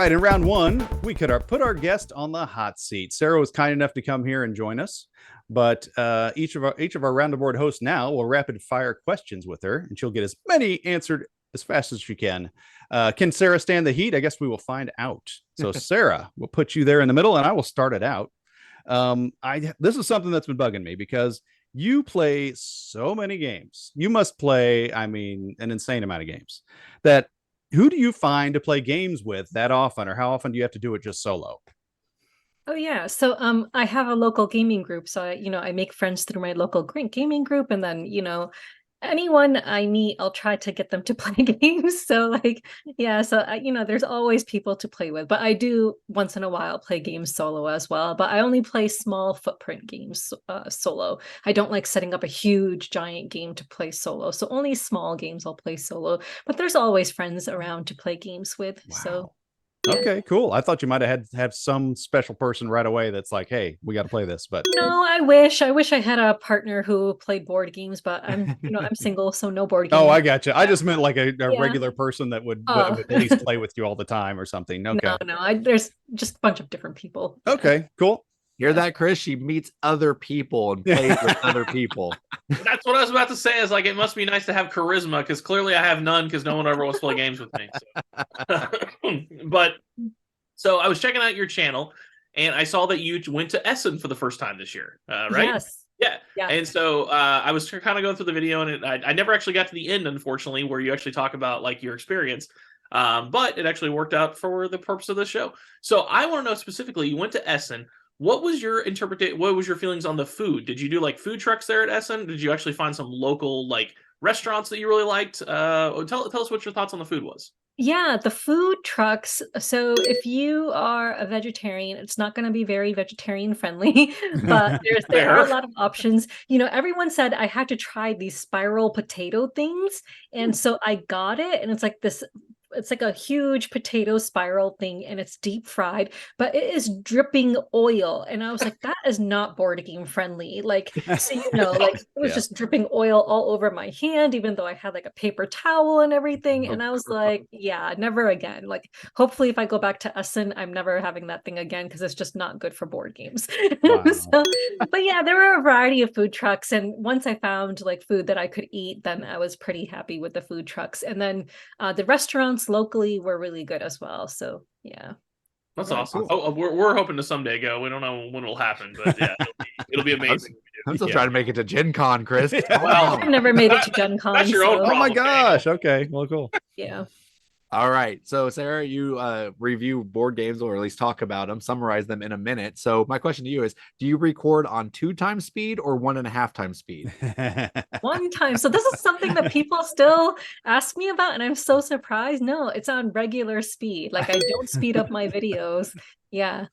right, in round one, we could put our guest on the hot seat. Sarah was kind enough to come here and join us, but each of our round the board hosts now will rapid fire questions with her, and she'll get as many answered as fast as she can. Can Sarah stand the heat? I guess we will find out. So, Sarah, we'll put you there in the middle, and I will start it out. This is something that's been bugging me because you play so many games. You must play, I mean, an insane amount of games. That who do you find to play games with that often, or how often do you have to do it just solo? Oh yeah. So I have a local gaming group. So I make friends through my local gaming group, and then, anyone I meet, I'll try to get them to play games. So like, yeah, so there's always people to play with, but I do once in a while play games solo as well, but I only play small footprint games solo. I don't like setting up a huge giant game to play solo. So only small games I'll play solo, but there's always friends around to play games with. So Wow. yeah. Okay, cool. I thought you might have some special person right away that's like, hey, we got to play this. But No, I wish I had a partner who played board games, but I'm single, so no board oh, gaming. I got you. I just meant like a Yeah. regular person that would Oh, at least play with you all the time or something. no, Okay. no. There's just a bunch of different people. Yeah. Okay, cool. Hear Yeah. that, Chris? She meets other people and plays with other people. That's what I was about to say. Is like it must be nice to have charisma because clearly I have none because no one ever wants to play games with me. So. But so I was checking out your channel and I saw that you went to Essen for the first time this year, right? Yes. Yeah. Yeah. And so I was kind of going through the video and I never actually got to the end, unfortunately, where you actually talk about like your experience. But it actually worked out for the purpose of the show. So I want to know specifically, you went to Essen. What was your What was your feelings on the food? Did you do like food trucks there at Essen? Did you actually find some local like restaurants that you really liked? Tell us what your thoughts on the food was. Yeah, the food trucks. So if you are a vegetarian, it's not going to be very vegetarian friendly, but there are a Fair. lot of options. Everyone said I had to try these spiral potato things, and so I got it, and it's like a huge potato spiral thing, and it's deep fried, but it is dripping oil. And I was like, that is not board game friendly. Like, so like it was Yeah. just dripping oil all over my hand, even though I had like a paper towel and everything. And I was like, yeah, never again. Like, hopefully, if I go back to Essen, I'm never having that thing again because it's just not good for board games. Wow. So, but yeah, there were a variety of food trucks. And once I found like food that I could eat, then I was pretty happy with the food trucks. And then the restaurants locally were really good as well. So yeah. That's Right, awesome. cool. Oh, we're hoping to someday go. We don't know when it'll happen, but yeah, it'll be amazing. I'm still Yeah. trying to make it to Gen Con, Chris. Well, I've never made it to Gen Con. That's your own So, Oh my problem, gosh. Okay. Well, cool. yeah. All right. So, Sarah, you review board games or at least talk about them, summarize them in a minute. So, my question to you is, do you record on 2x speed or 1.5 times speed? One time. So this is something that people still ask me about, and I'm so surprised. No, it's on regular speed. Like I don't speed up my videos. Yeah.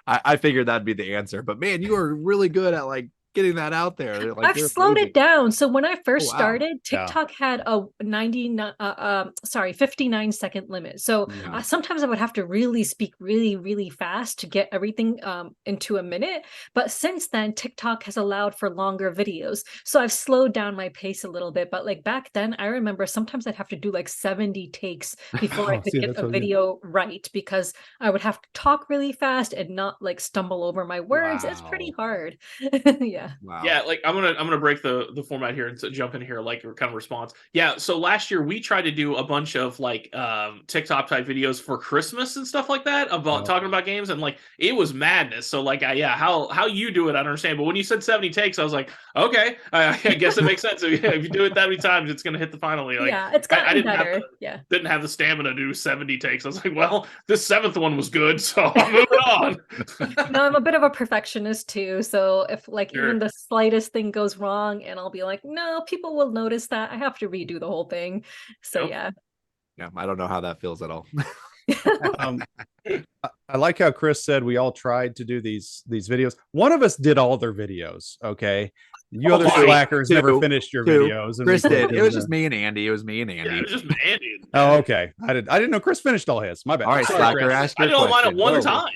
I figured that'd be the answer, but man, you are really good at like getting that out there. Like I've you're slowed amazing. it down. So when I first Oh, wow. started, Yeah. TikTok had a 59-second limit. So Yeah. sometimes I would have to really speak really, really fast to get everything into a minute. But since then, TikTok has allowed for longer videos. So I've slowed down my pace a little bit. But like back then, I remember sometimes I'd have to do like 70 takes before I Oh, could see, get that's a really good. video right because I would have to talk really fast and not like stumble over my words. It's pretty Wow. hard. Yeah. Wow. Yeah, like I'm gonna break the format here and jump in here like kind of response. Yeah, so last year we tried to do a bunch of like TikTok type videos for Christmas and stuff like that about Oh. talking about games and like it was madness. So like yeah, how you do it I don't understand, but when you said 70 takes, I was like, okay, I guess it makes sense. So, yeah, if you do it that many times, it's gonna hit the finally. Like Yeah, it's I gotten didn't have better. Yeah. didn't have the stamina to do 70 takes. I was like, well, this seventh one was good, so I'm moving on. No, I'm a bit of a perfectionist too. So if like Sure. even the slightest thing goes wrong and I'll be like, no, people will notice that. I have to redo the whole thing. So Yep. yeah. Yeah, I don't know how that feels at all. Um, I like how Chris said we all tried to do these videos. One of us did all their videos. Okay. You Oh other my. slackers never Two. finished your Two. videos. And Chris we did. did It was the- just me and Andy. It was me and Yeah, Andy. it was just Andy. Oh, okay. I didn't know Chris finished all his. My bad. All right, Sorry, slacker, Chris. ask I your did all mine at question. one Go. time.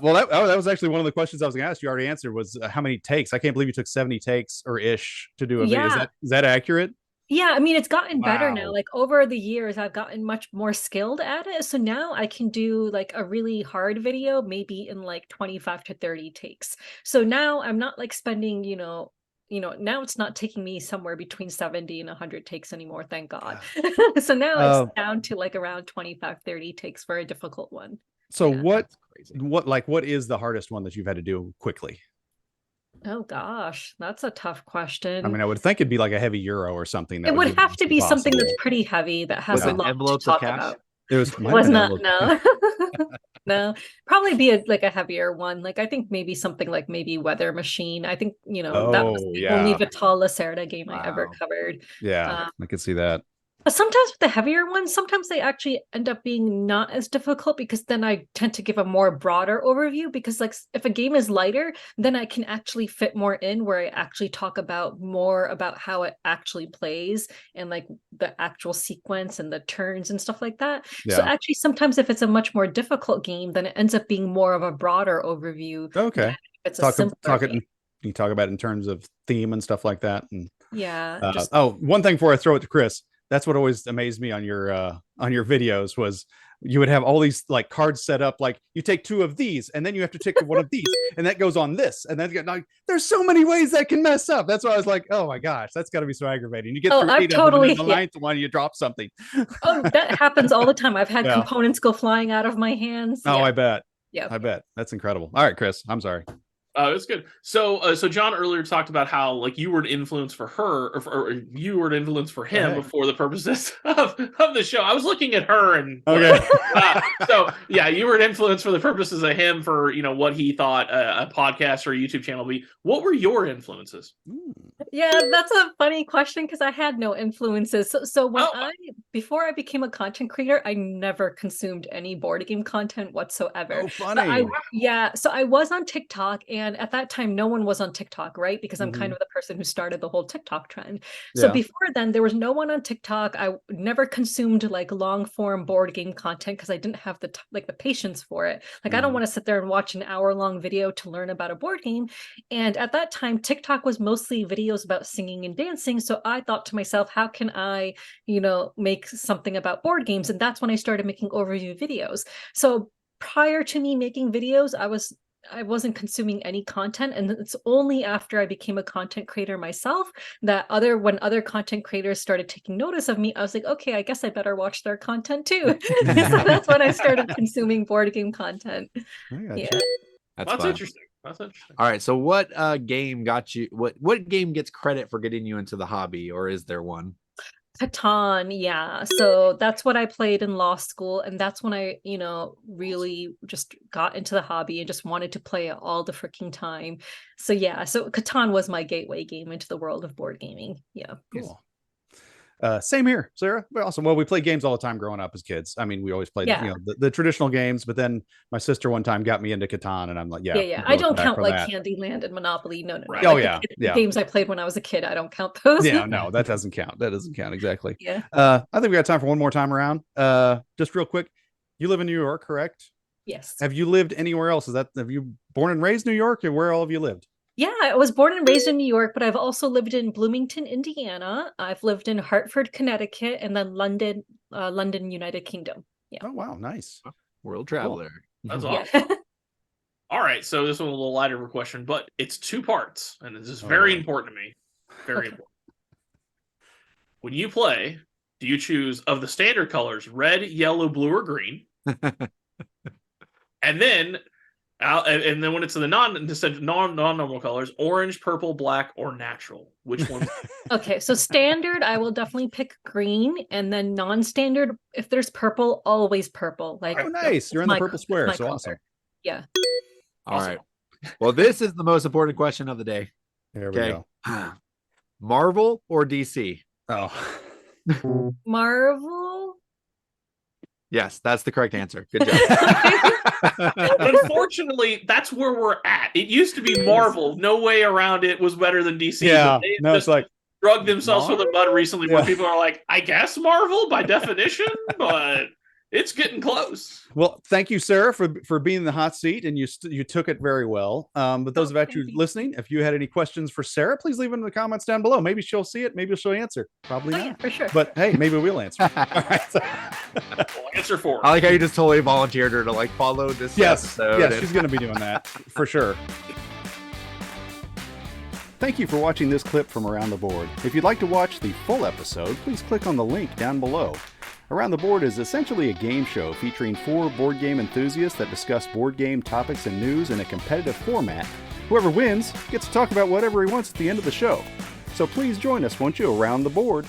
Well, that was actually one of the questions I was going to ask. You already answered was how many takes. I can't believe you took 70 takes or ish to do a video. Yeah. Is that accurate? Yeah, I mean, it's gotten better now. Wow. Like over the years, I've gotten much more skilled at it. So now I can do like a really hard video, maybe in like 25 to 30 takes. So now I'm not like spending, now it's not taking me somewhere between 70 and 100 takes anymore, thank God. So now it's down to like around 25, 30 takes for a difficult one. So Yeah. what is the hardest one that you've had to do quickly? Oh gosh, that's a tough question. I mean, I would think it'd be like a heavy euro or something. That It would have to be something that's impossible. pretty heavy that has Was a it lot to envelopes of talk cash? about. It was, It might have was been not, envelope. no. No, probably be like a heavier one. Like I think maybe something like maybe Weather Machine. I think, that was Oh, the only yeah. Vital Lacerda game I ever Wow. covered. Yeah, I could see that. But sometimes with the heavier ones, sometimes they actually end up being not as difficult because then I tend to give a more broader overview because like if a game is lighter, then I can actually fit more in where I actually talk about more about how it actually plays and like the actual sequence and the turns and stuff like that. So Yeah. actually sometimes if it's a much more difficult game, then it ends up being more of a broader overview. Okay. Than if it's a simpler game. You talk about it in terms of theme and stuff like that. And Yeah. one thing before I throw it to Chris, that's what always amazed me on your videos was you would have all these like cards set up, like you take 2 of these and then you have to take one of these and that goes on this and then like there's so many ways that can mess up. That's why I was like, oh my gosh, that's got to be so aggravating. You get through 8 of them and the 9th one you drop something. Oh, that happens all the time. I've had components go flying out of my hands. Oh, I bet. Yeah, I bet. That's incredible. All right, Chris, I'm sorry. It's good. So John earlier talked about how like you were an influence for her, or you were an influence for him for the purposes of the show. I was looking at her and okay. So yeah, you were an influence for the purposes of him for what he thought a podcast or a YouTube channel would be. What were your influences? Yeah, that's a funny question because I had no influences. So when before I became a content creator, I never consumed any board game content whatsoever. Oh, funny. So I was on TikTok, and at that time, no one was on TikTok, right? Because I'm kind of the person who started the whole TikTok trend. So before then, there was no one on TikTok. I never consumed like long form board game content because I didn't have the patience for it. Like I don't want to sit there and watch an hour-long video to learn about a board game. And at that time, TikTok was mostly videos about singing and dancing. So I thought to myself, how can I, make something about board games? And that's when I started making overview videos. So prior to me making videos, I wasn't consuming any content, and it's only after I became a content creator myself that when other content creators started taking notice of me, I was like, okay, I guess I better watch their content too. So that's when I started consuming board game content. Yeah, that's interesting. That's interesting. All right, so what game got you? What game gets credit for getting you into the hobby, or is there one? Catan, yeah. So that's what I played in law school, and that's when I, really just got into the hobby and just wanted to play it all the freaking time. So yeah, so Catan was my gateway game into the world of board gaming. Yeah. Cool. Same here, Sarah. Awesome. Well, we played games all the time growing up as kids. I mean, we always played, the traditional games, but then my sister one time got me into Catan, and I'm like, yeah. I don't count like Candyland and Monopoly. No. Right. Oh, like the games I played when I was a kid, I don't count those. Yeah, no, that doesn't count. That doesn't count exactly. Yeah. I think we got time for one more time around. Just real quick, you live in New York, correct? Yes. Have you lived anywhere else? Have you born and raised New York, or where all have you lived? Yeah, I was born and raised in New York, but I've also lived in Bloomington, Indiana. I've lived in Hartford, Connecticut, and then London, United Kingdom. Yeah. Oh, wow. Nice. World traveler. Cool. That's awesome. All right. So this one a little lighter of a question, but it's 2 parts, and this is very important to me. Very important. When you play, do you choose of the standard colors, red, yellow, blue, or green? And then when it's in the non-normal colors, orange, purple, black, or natural. Which one? Okay, so standard, I will definitely pick green, and then non-standard, if there's purple, always purple. Like, oh, nice! You're in the purple square, so awesome. Yeah. All right. Well, this is the most important question of the day. There we go. Marvel or DC? Oh, Marvel. Yes, that's the correct answer. Good job. Unfortunately, that's where we're at. It used to be Marvel. No way around it was better than DC. Yeah, they it's like drug themselves through the mud recently where people are like, I guess Marvel by definition, but It's getting close. Well, thank you, Sarah, for being in the hot seat, and you took it very well. But those of you listening, if you had any questions for Sarah, please leave them in the comments down below. Maybe she'll see it. Maybe she'll answer. Probably not. Yeah, for sure. But hey, maybe we'll answer. All right. So, We'll answer for. I like how you just totally volunteered her to like follow this episode. Yes, she's going to be doing that for sure. Thank you for watching this clip from Around the Board. If you'd like to watch the full episode, please click on the link down below. Around the Board is essentially a game show featuring 4 board game enthusiasts that discuss board game topics and news in a competitive format. Whoever wins gets to talk about whatever he wants at the end of the show. So please join us, won't you, Around the Board.